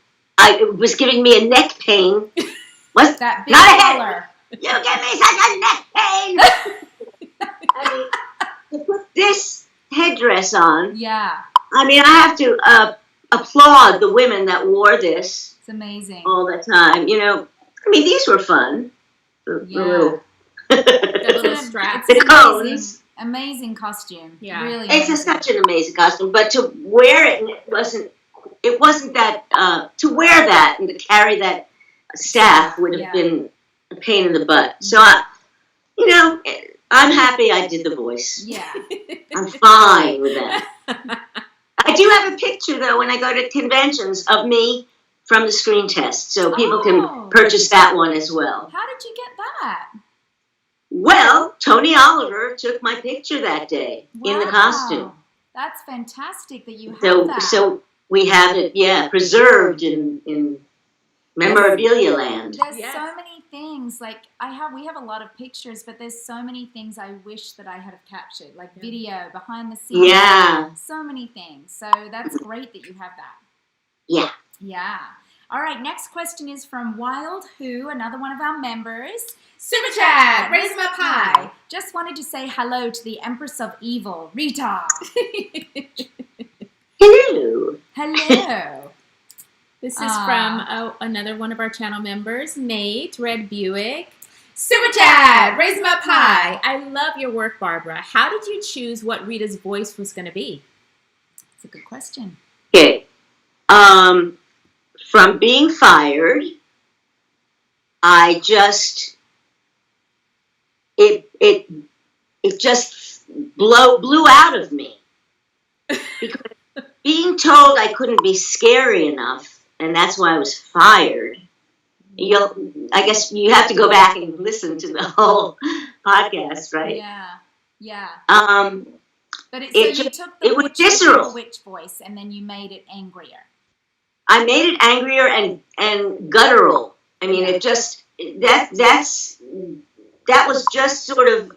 was giving me a neck pain. That big Not a head. collar. You give me such a neck pain! I mean, to put this headdress on, Yeah. I mean, I have to applaud the women that wore this It's amazing. all the time. I mean, these were fun. The Yeah. little... The little It's straps. The an cones. amazing costume. Yeah. Really It's amazing. such an amazing costume, but to wear it, it wasn't that, to wear that and to carry that staff would have Yeah. been a pain in the butt. So, I'm happy I did the voice. Yeah. I'm fine with that. I do have a picture, though, when I go to conventions of me from the screen test, so people Oh. can purchase that one as well. How did you get that? Well, Tony Oliver took my picture that day in the Wow. costume. That's fantastic that you have So, that. so we have it, preserved in memorabilia land. There's Yes. so many things. Like we have a lot of pictures, but there's so many things I wish that I had have captured, like video, behind the scenes. Yeah. So many things. So that's great that you have that. Yeah. Yeah. All right. Next question is from Wild Who, another one of our members. Super chat, raise them up high. Just wanted to say hello to the Empress of Evil, Rita. Hello. Hello. Oh. This is from another one of our channel members, Nate Red Buick. Super chat, raise them up high. I love your work, Barbara. How did you choose what Rita's voice was going to be? That's a good question. Okay. From being fired, I just it just blew out of me because being told I couldn't be scary enough, and that's why I was fired. I guess you have to go back and listen to the whole podcast, right? Yeah. But it you took the was visceral. witch voice and then you made it angrier. I made it angrier and guttural. I mean, it just that was just sort of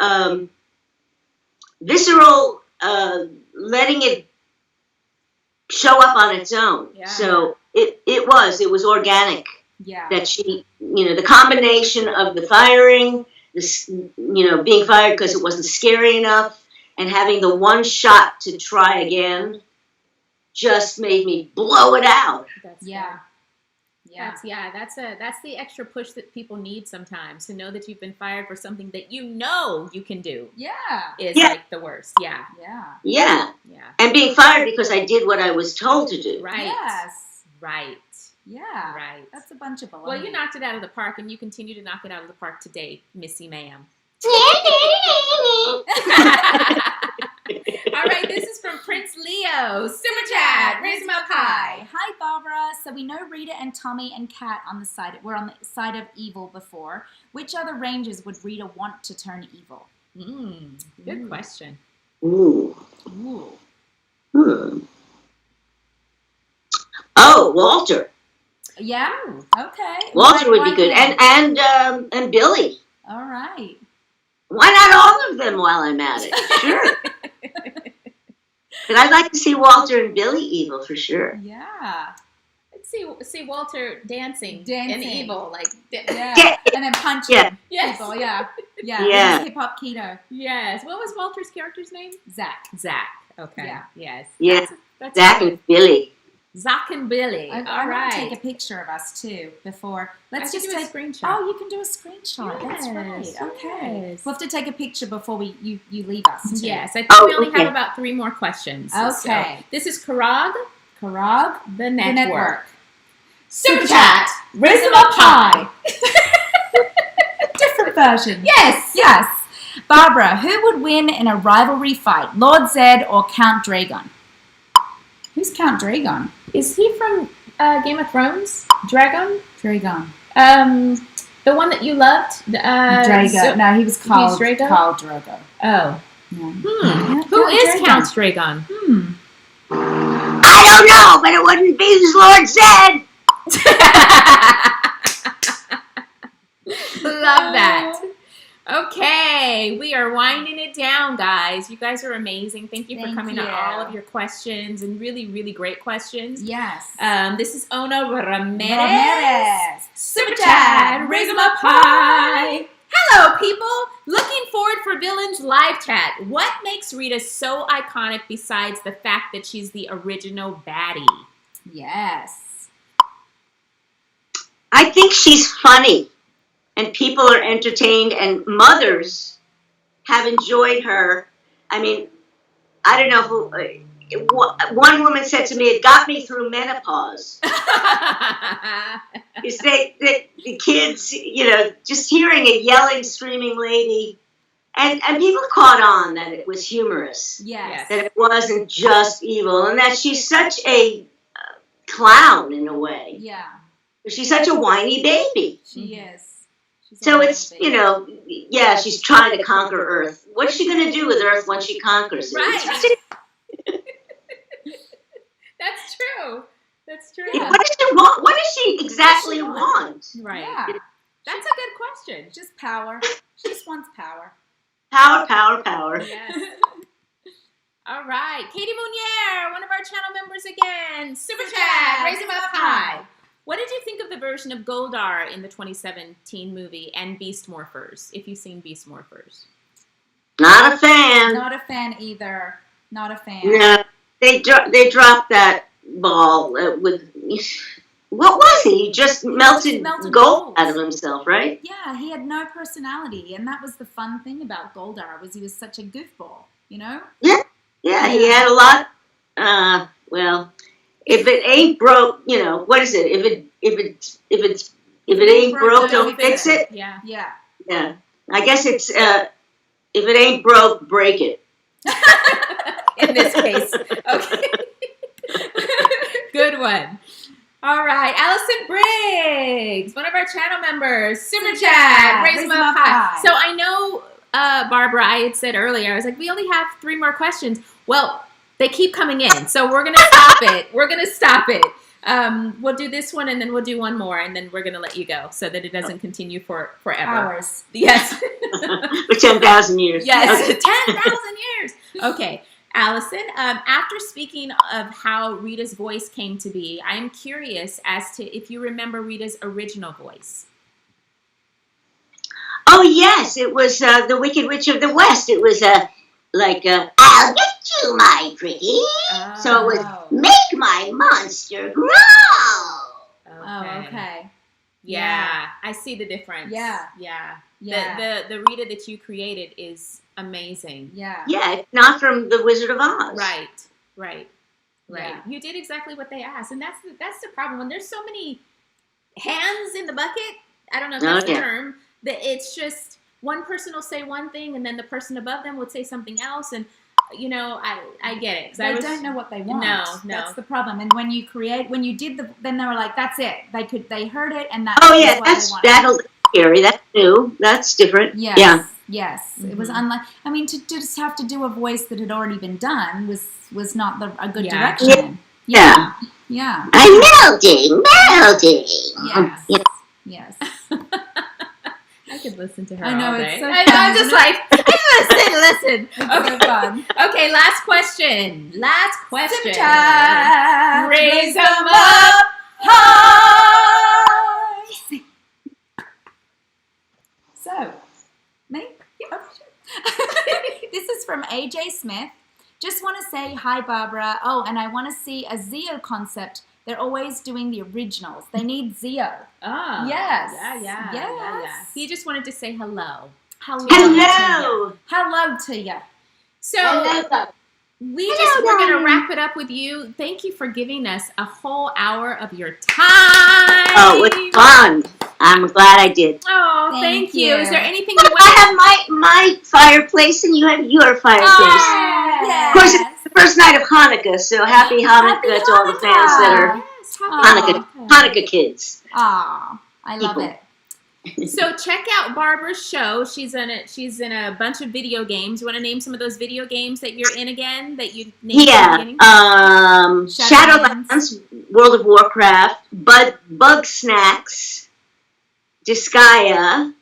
visceral, letting it show up on its own. Yeah. So it was organic. Yeah. That she, the combination of the firing, being fired because it wasn't scary enough, and having the one shot to try again, just made me blow it out. That's that's the extra push that people need sometimes, to know that you've been fired for something that you can do. Is like the worst. Yeah. And being fired because I did what I was told to do. Right. Yes. Right. Yeah. Right. That's a bunch of baloney. Well, you knocked it out of the park, and you continue to knock it out of the park today, Missy Ma'am. All right, this is from Prince Leo. Super chat, raise him up high. Hi, Barbara. So we know Rita and Tommy and Kat were on the side of evil before. Which other Rangers would Rita want to turn evil? Good question. Ooh. Oh, Walter. Yeah. Okay. Walter would be good, and Billy. All right. Why not all of them while I'm at it? Sure. But I'd like to see Walter and Billy evil for sure. Yeah. Let's see Walter dancing and evil, like and then punching people. Yeah. Hip hop keto. Yes. What was Walter's character's name? Zach. Okay. Yeah. Yes. Yeah. That's Zach and Billy. Zach and Billy. I want to take a picture of us too before. Let's just take a screenshot. Oh, you can do a screenshot. Yes, That's right. Okay. yes. We'll have to take a picture before you leave us too. Yes, I think we only have about 3 more questions. Okay. So, this is Karag, the network. Super chat. Raise them up high. Different version. Yes. Barbara, who would win in a rivalry fight, Lord Zed or Count Dragon? Who's Count Dragon? Is he from Game of Thrones? Dragon? The one that you loved? Drago. No, he was called Drago? Khal Drogo. Oh. Yeah. Who is Count Dragon? I don't know, but it wouldn't be Lord Zed. Love that. Okay, we are winding it down, guys. You guys are amazing. Thank you for coming to all of your questions, and really, really great questions. Yes. This is Ona Ramirez. Super chat, raise them up high. Hello, people. Looking forward for Villains live chat. What makes Rita so iconic besides the fact that she's the original baddie? Yes. I think she's funny. And people are entertained, and mothers have enjoyed her. I mean, I don't know one woman said to me, it got me through menopause. You say that the kids, just hearing a yelling, screaming lady, and people caught on that it was humorous. Yes. That it wasn't just evil, and that she's such a clown in a way. Yeah. She's such a whiny baby. She is. So it's, she's trying to conquer Earth. What's she going to do with Earth once she conquers it? Right. That's true. Yeah, what does she want? What does she exactly want? Right. Yeah. That's a good question. Just power. She just wants power. Power. Yes. All right. Katie Munier, one of our channel members again. Super chat. Raise him up high. What did you think of the version of Goldar in the 2017 movie and Beast Morphers, if you've seen Beast Morphers? Not a fan. Not a fan either. Not a fan. No, they dropped that ball with. What was he? He just melted gold out of himself, right? Yeah, he had no personality, and that was the fun thing about Goldar, was he was such a goofball, you know? Yeah, he had a lot. Well, if it ain't broke, what is it? If it ain't broke, don't fix it. Yeah. Yeah. I guess it's if it ain't broke, break it. In this case, okay. Good one. All right, Allison Briggs, one of our channel members, super chat, raise them up high. So I know, Barbara, I had said earlier, I was like, we only have 3 more questions. Well, they keep coming in, so we're gonna stop it. We're gonna stop it. We'll do this one, and then we'll do one more, and then we're gonna let you go, so that it doesn't continue forever. Hours. Yes. For 10,000 years. Yes, okay. 10,000 years. Okay. Allison, after speaking of how Rita's voice came to be, I am curious as to if you remember Rita's original voice. Oh, yes. It was the Wicked Witch of the West. It was I'll get you, my pretty. Oh. So it was, make my monster grow. Okay. Yeah, I see the difference. Yeah. The Rita that you created is amazing. Yeah, it's not from The Wizard of Oz. Right. Yeah. You did exactly what they asked, and that's the problem. When there's so many hands in the bucket, I don't know if that's the term, that it's just one person will say one thing, and then the person above them would say something else, and I get it. They don't know what they want. No. That's the problem. And when you then they were like, that's it. They heard it, and that's what they wanted. That's scary. That's new. That's different. Yes. Yes. Mm-hmm. It was unlike. I mean, to just have to do a voice that had already been done was not a good direction. Yeah. I'm melting. Yes. I could listen to her. I know, all day. it's so I'm fun, just isn't like, listen. It's so fun. Okay, last question. Super chat. Raise them up high. So, me? Yeah. This is from AJ Smith. Just want to say hi, Barbara. Oh, and I want to see a Zeo concept. They're always doing the originals. They need Zeo. Oh. Yes. Yeah. He just wanted to say hello. Hello to you. So we're going to wrap it up with you. Thank you for giving us a whole hour of your time. Oh, it was fun. I'm glad I did. Oh, thank you. Is there anything you want? I have my fireplace, and you have your fireplace. Oh, yes. Of course, it's the first night of Hanukkah, so happy Hanukkah to all the fans that are Hanukkah kids. Oh, I love it. So check out Barbara's show. She's in a bunch of video games. You want to name some of those video games that you're in again? That you named at the beginning? Shadowlands, World of Warcraft, Bug Snacks, Disgaea,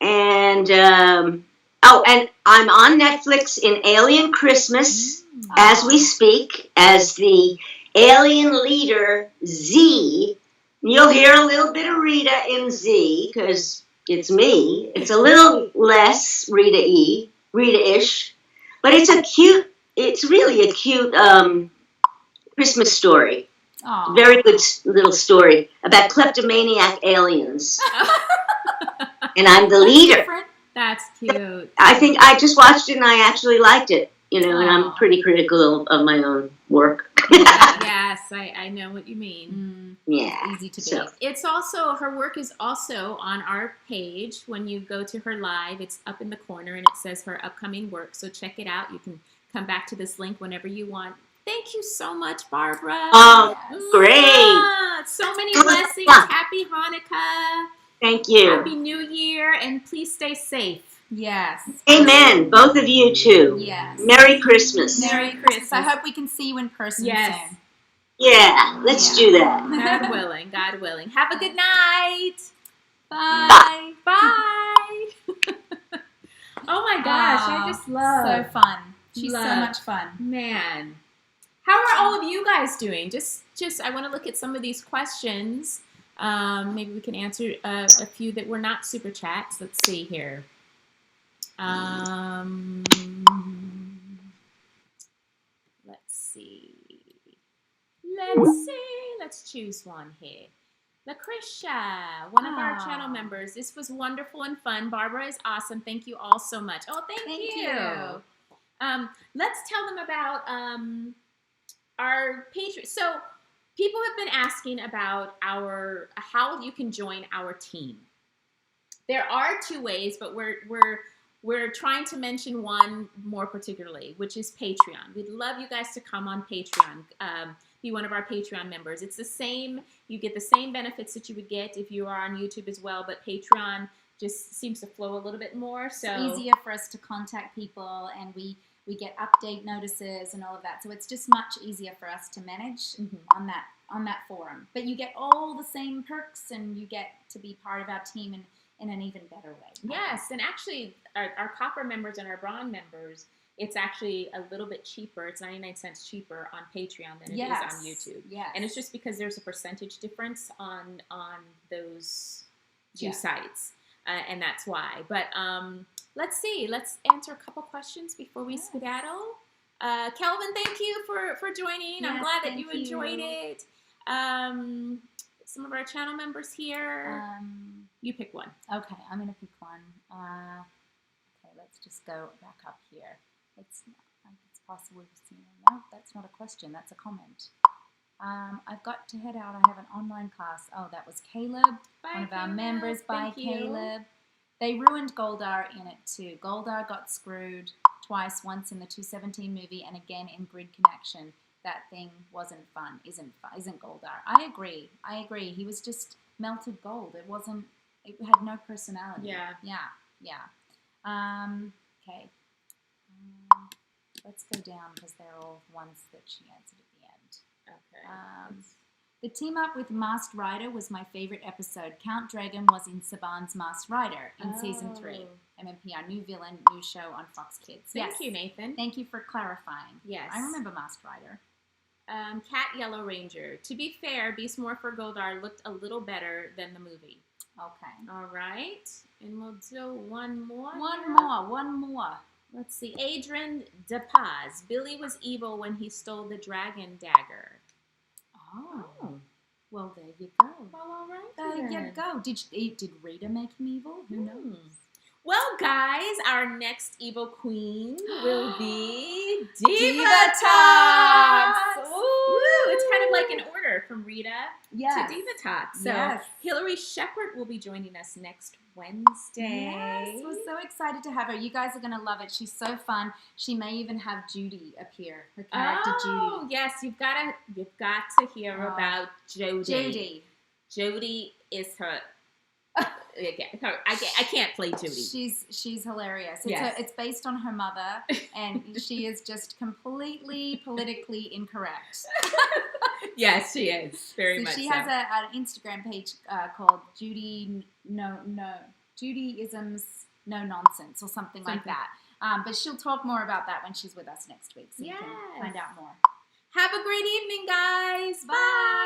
and and I'm on Netflix in Alien Christmas as we speak as the alien leader Z. You'll hear a little bit of Rita in Z because it's me. It's a little less Rita-ish, but it's really a cute Christmas story. Aww. Very good little story about kleptomaniac aliens. And I'm the leader. That's cute. I think I just watched it and I actually liked it, and I'm pretty critical of my own work. Yes, I know what you mean. Yeah. Easy to be. It's also, her work is also on our page. When you go to her live, it's up in the corner and it says her upcoming work. So check it out. You can come back to this link whenever you want. Thank you so much, Barbara. Oh, great. So many blessings. Happy Hanukkah. Thank you. Happy New Year, and please stay safe. Yes. Amen. Both of you too. Yes. Merry Christmas. Merry Christmas. I hope we can see you in person soon. Yeah, let's do that. God willing. God willing. Have a good night. Bye. Bye. Oh my gosh, I just love. So fun. She's so much fun. Man. How are all of you guys doing? Just I want to look at some of these questions. Maybe we can answer a few that were not super chats. Let's see here. Let's see. Let's see. Let's choose one here. Lucretia, one of our channel members. This was wonderful and fun. Barbara is awesome. Thank you all so much. Oh, thank you. Let's tell them about our Patreon. So people have been asking about how you can join our team. There are two ways, but we're trying to mention one more particularly, which is Patreon. We'd love you guys to come on Patreon. Be one of our Patreon members. It's the same. You get the same benefits that you would get if you are on YouTube as well, but Patreon just seems to flow a little bit more. So it's easier for us to contact people, and we get update notices and all of that. So it's just much easier for us to manage on that forum. But you get all the same perks, and you get to be part of our team in an even better way. Yes, and actually our copper members and our bronze members, it's actually a little bit cheaper. It's 99 cents cheaper on Patreon than it is on YouTube. Yes. And it's just because there's a percentage difference on those two sites. And that's why. But let's see. Let's answer a couple questions before we skedaddle. Kelvin, thank you for joining. I'm glad that you enjoyed it. Some of our channel members here. You pick one. Okay, I'm going to pick one. Okay, let's just go back up here. It's possible to see. No, that's not a question. That's a comment. I've got to head out. I have an online class. Oh, that was Caleb, one of our members. Bye, Caleb. They ruined Goldar in it too. Goldar got screwed twice, once in the 217 movie and again in Grid Connection. That thing wasn't fun. Isn't Goldar? I agree. He was just melted gold. It had no personality. Yeah. Okay. Let's go down because they're all ones that she answered at the end. Okay. The team up with Masked Rider was my favorite episode. Count Dragon was in Saban's Masked Rider in season 3. MMPR, new villain, new show on Fox Kids. Thank you, Nathan. Thank you for clarifying. Yes. I remember Masked Rider. Cat Yellow Ranger. To be fair, Beast Morpher Goldar looked a little better than the movie. Okay. All right. And we'll do one more. One more. Let's see. Adrian DePaz. Billy was evil when he stole the dragon dagger. Oh. Well, there you go. Well, all right. There you go. Did Rita make him evil? Who knows? Well, guys, our next evil queen will be Diva Talks. Ooh, it's kind of like an order from Rita to Diva Talks. So Hillary Shepard will be joining us next Wednesday. Yes, we're so excited to have her. You guys are going to love it. She's so fun. She may even have Judy appear. Her character Judy. Oh, yes, you've got to hear about Jody. Jody is her. I can't play Judy. She's hilarious. Yes. It's based on her mother, and she is just completely politically incorrect. Yes, she is very much. She has an Instagram page called Judyisms No Nonsense or something like that. But she'll talk more about that when she's with us next week, so you can find out more. Have a great evening, guys. Bye.